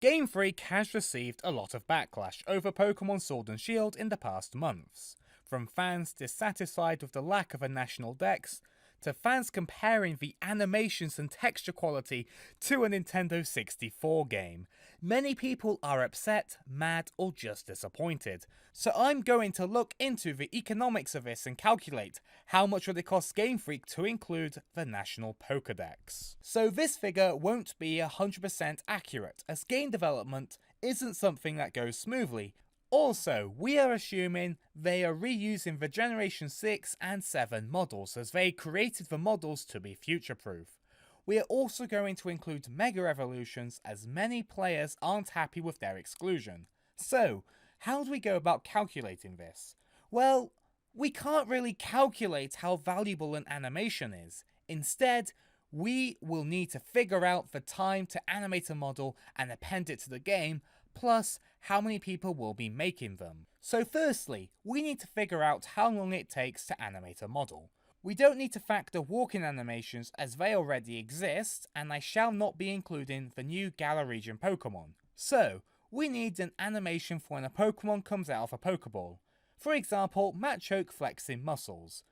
Game Freak has received a lot of backlash over Pokemon Sword and Shield in the past months, from fans dissatisfied with the lack of a national dex, to fans comparing the animations and texture quality to a Nintendo 64 game. Many people are upset, mad, or just disappointed. So I'm going to look into the economics of this and calculate how much would it cost Game Freak to include the National Pokedex. So this figure won't be 100% accurate, as game development isn't something that goes smoothly. Also, we are assuming they are reusing the Generation 6 and 7 models, as they created the models to be future-proof. We are also going to include Mega Evolutions, as many players aren't happy with their exclusion. So, how do we go about calculating this? Well, we can't really calculate how valuable an animation is. Instead, we will need to figure out the time to animate a model and append it to the game, plus how many people will be making them. So firstly, we need to figure out how long it takes to animate a model. We don't need to factor walking animations, as they already exist, and I shall not be including the new Galar region Pokemon. So, we need an animation for when a Pokemon comes out of a Pokeball. For example, Machoke flexing muscles.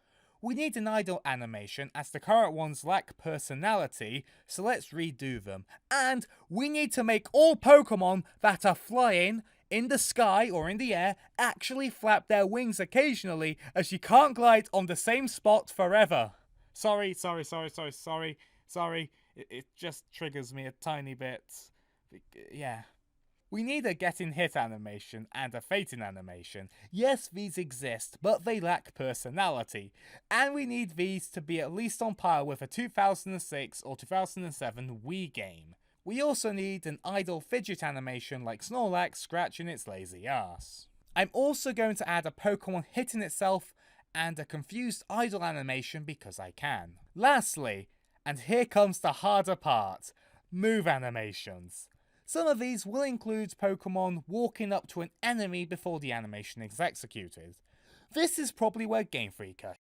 We need an idle animation, as the current ones lack personality, so let's redo them. And we need to make all Pokemon that are flying in the sky or in the air actually flap their wings occasionally, as you can't glide on the same spot forever. Sorry. It just triggers me a tiny bit. Yeah. We need a getting hit animation and a fating animation. Yes, these exist, but they lack personality. And we need these to be at least on par with a 2006 or 2007 Wii game. We also need an idle fidget animation like Snorlax scratching its lazy ass. I'm also going to add a Pokemon hitting itself and a confused idle animation because I can. Lastly, and here comes the harder part, move animations. Some of these will include Pokemon walking up to an enemy before the animation is executed. This is probably where Game Freak are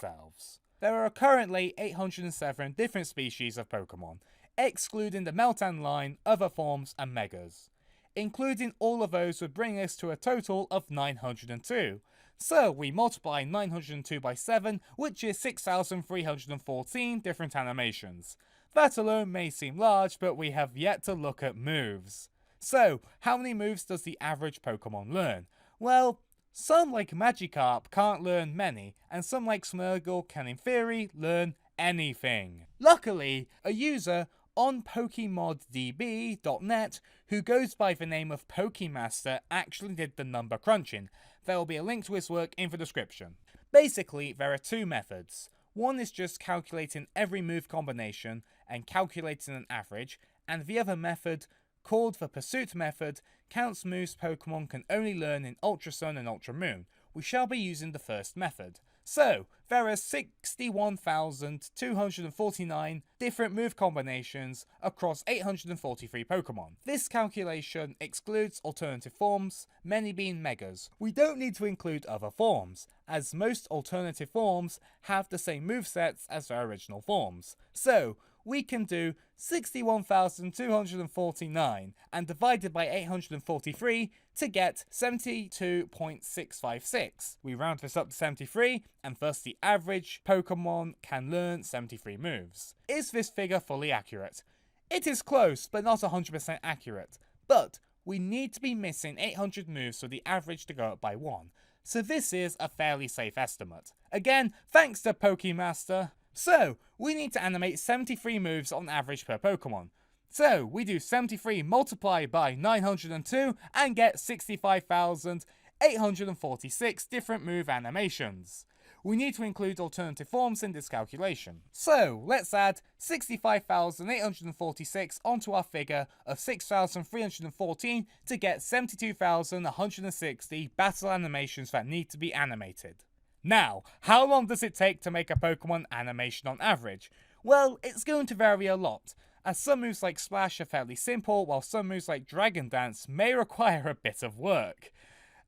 themselves. There are currently 807 different species of Pokemon, excluding the Meltan line, other forms, and Megas. Including all of those would bring us to a total of 902. So we multiply 902 by 7, which is 6,314 different animations. That alone may seem large, but we have yet to look at moves. So, how many moves does the average Pokemon learn? Well, some like Magikarp can't learn many, and some like Smeargle can in theory learn anything. Luckily, a user on PokemonDB.net who goes by the name of Pokemaster actually did the number crunching. There will be a link to his work in the description. Basically, there are two methods. One is just calculating every move combination and calculating an average, and the other method, called the Pursuit method, counts moves Pokemon can only learn in Ultra Sun and Ultra Moon. We shall be using the first method. So, there are 61,249 different move combinations across 843 Pokemon. This calculation excludes alternative forms, many being Megas. We don't need to include other forms, as most alternative forms have the same movesets as their original forms. So, we can do 61,249 and divided by 843 to get 72.656. We round this up to 73, and thus the average Pokemon can learn 73 moves. Is this figure fully accurate? It is close, but not 100% accurate. But we need to be missing 800 moves for the average to go up by 1. So this is a fairly safe estimate. Again, thanks to Pokemaster. So, we need to animate 73 moves on average per Pokemon. So, we do 73 multiplied by 902 and get 65,846 different move animations. We need to include alternative forms in this calculation. So, let's add 65,846 onto our figure of 6,314 to get 72,160 battle animations that need to be animated. Now, how long does it take to make a Pokemon animation on average? Well, it's going to vary a lot, as some moves like Splash are fairly simple, while some moves like Dragon Dance may require a bit of work.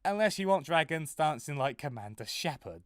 Unless you want dragons dancing like Commander Shepard.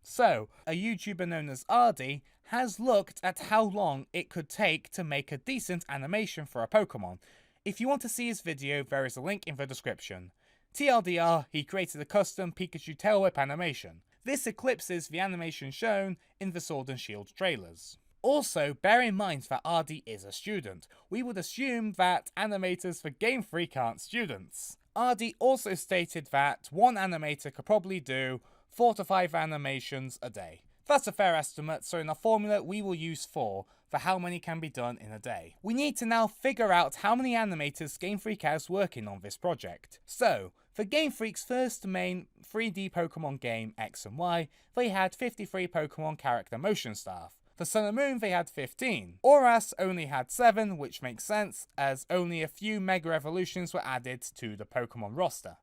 So, a YouTuber known as Ardy has looked at how long it could take to make a decent animation for a Pokemon. If you want to see his video, there is a link in the description. TLDR, he created a custom Pikachu tail whip animation. This eclipses the animation shown in the Sword and Shield trailers. Also, bear in mind that RD is a student. We would assume that animators for Game Freak aren't students. RD also stated that one animator could probably do 4 to 5 animations a day. That's a fair estimate, so in our formula we will use 4 for how many can be done in a day. We need to now figure out how many animators Game Freak has working on this project. So, for Game Freak's first main 3D Pokemon game X and Y, they had 53 Pokemon character motion staff. For Sun and Moon they had 15. Oras only had 7, which makes sense, as only a few Mega Evolutions were added to the Pokemon roster.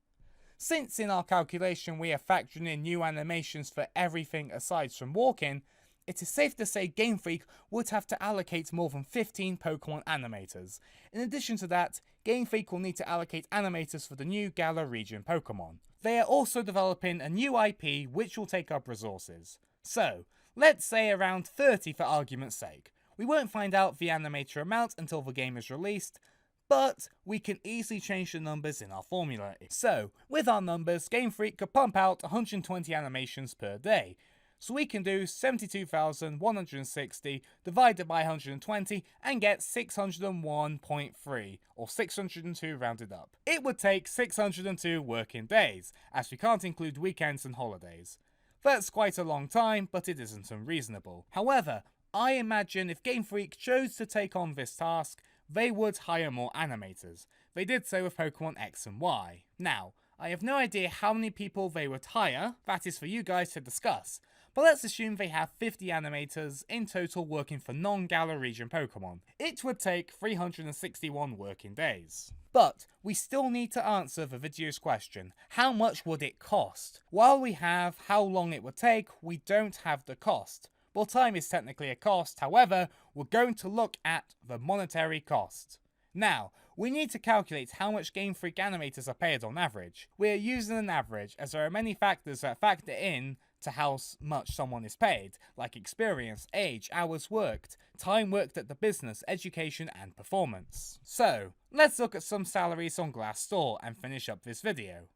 Since in our calculation we are factoring in new animations for everything aside from walking, it is safe to say Game Freak would have to allocate more than 15 Pokemon animators. In addition to that, Game Freak will need to allocate animators for the new Galar region Pokemon. They are also developing a new IP which will take up resources. So, let's say around 30 for argument's sake. We won't find out the animator amount until the game is released, but we can easily change the numbers in our formula. So, with our numbers, Game Freak could pump out 120 animations per day. So we can do 72,160 divided by 120 and get 601.3, or 602 rounded up. It would take 602 working days, as we can't include weekends and holidays. That's quite a long time, but it isn't unreasonable. However, I imagine if Game Freak chose to take on this task, they would hire more animators. They did so with Pokemon X and Y. Now, I have no idea how many people they would hire, that is for you guys to discuss, but let's assume they have 50 animators in total working for non-Galar region Pokemon. It would take 361 working days. But we still need to answer the video's question, how much would it cost? While we have how long it would take, we don't have the cost. Well, time is technically a cost, however, we're going to look at the monetary cost. Now, we need to calculate how much Game Freak animators are paid on average. We are using an average as there are many factors that factor in to how much someone is paid, like experience, age, hours worked, time worked at the business, education and performance. So, let's look at some salaries on Glassdoor and finish up this video.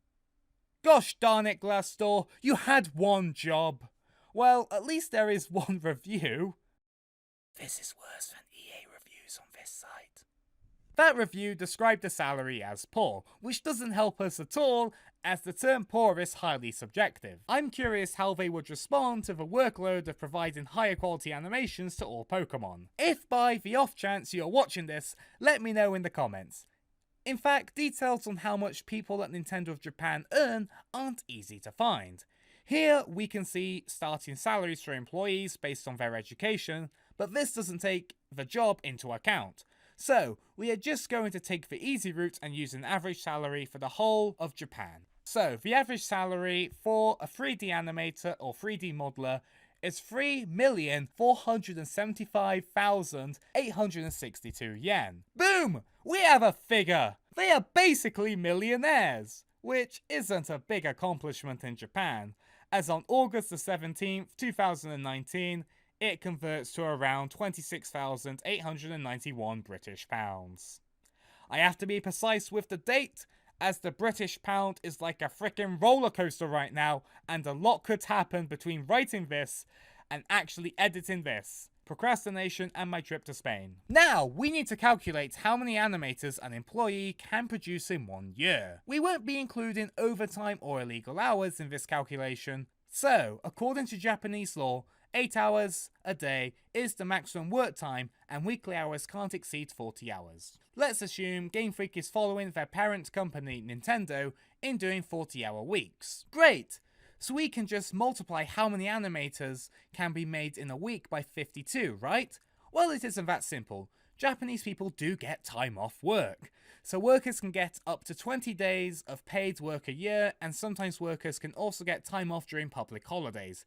Gosh darn it, Glassdoor, you had one job! Well, at least there is one review. This is worse than EA reviews on this site. That review described the salary as poor, which doesn't help us at all, as the term poor is highly subjective. I'm curious how they would respond to the workload of providing higher quality animations to all Pokemon. If by the off chance you're watching this, let me know in the comments. In fact, details on how much people at Nintendo of Japan earn aren't easy to find. Here we can see starting salaries for employees based on their education, but this doesn't take the job into account. So, we are just going to take the easy route and use an average salary for the whole of Japan. So, the average salary for a 3D animator or 3D modeler is 3,475,862 yen. Boom! We have a figure! They are basically millionaires! Which isn't a big accomplishment in Japan, as on August the 17th, 2019, it converts to around 26,891 British pounds. I have to be precise with the date, as the British pound is like a frickin' roller coaster right now, and a lot could happen between writing this and actually editing this. Procrastination and my trip to Spain. Now, we need to calculate how many animators an employee can produce in 1 year. We won't be including overtime or illegal hours in this calculation, so, according to Japanese law, 8 hours a day is the maximum work time and weekly hours can't exceed 40 hours. Let's assume Game Freak is following their parent company Nintendo in doing 40-hour weeks. Great! So we can just multiply how many animators can be made in a week by 52, right? Well, it isn't that simple. Japanese people do get time off work. So workers can get up to 20 days of paid work a year, and sometimes workers can also get time off during public holidays.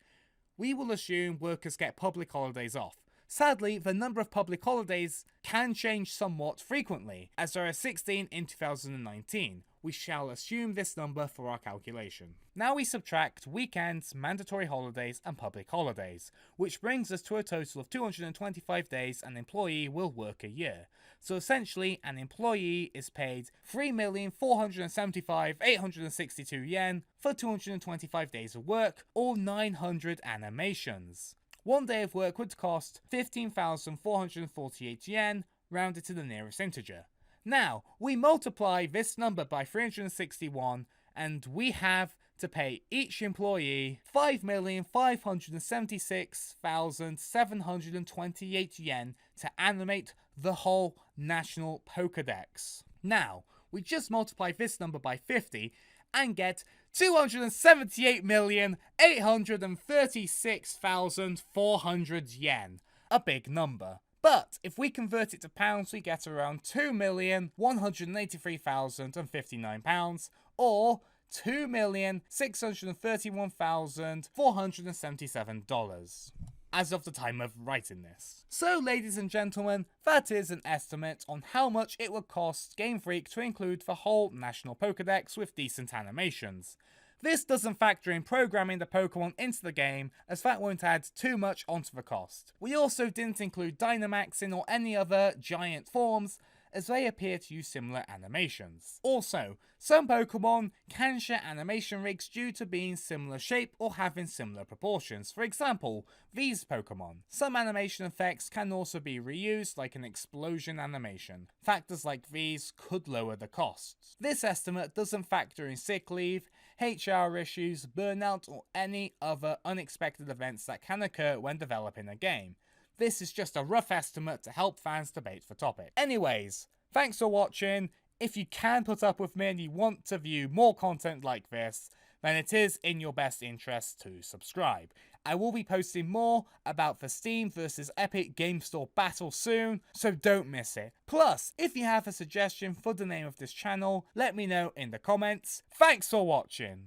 We will assume workers get public holidays off. Sadly, the number of public holidays can change somewhat frequently, as there are 16 in 2019. we shall assume this number for our calculation. Now we subtract weekends, mandatory holidays, and public holidays, which brings us to a total of 225 days an employee will work a year. So essentially, an employee is paid 3,475,862 yen for 225 days of work, or 900 animations. 1 day of work would cost 15,448 yen, rounded to the nearest integer. Now, we multiply this number by 361, and we have to pay each employee 5,576,728 yen to animate the whole National Pokedex. Now, we just multiply this number by 50 and get 278,836,400 yen. A big number. But if we convert it to pounds, we get around 2,183,059 pounds, or $2,631,477 as of the time of writing this. So ladies and gentlemen, that is an estimate on how much it would cost Game Freak to include the whole National Pokedex with decent animations. This doesn't factor in programming the Pokemon into the game, as that won't add too much onto the cost. We also didn't include Dynamaxing or any other giant forms, as they appear to use similar animations. Also, some Pokemon can share animation rigs due to being similar shape or having similar proportions. For example, these Pokemon. Some animation effects can also be reused, like an explosion animation. Factors like these could lower the costs. This estimate doesn't factor in sick leave, HR issues, burnout, or any other unexpected events that can occur when developing a game. This is just a rough estimate to help fans debate the topic. Anyways, thanks for watching. If you can put up with me and you want to view more content like this, then it is in your best interest to subscribe. I will be posting more about the Steam vs Epic Game Store battle soon, so don't miss it. Plus, if you have a suggestion for the name of this channel, let me know in the comments. Thanks for watching.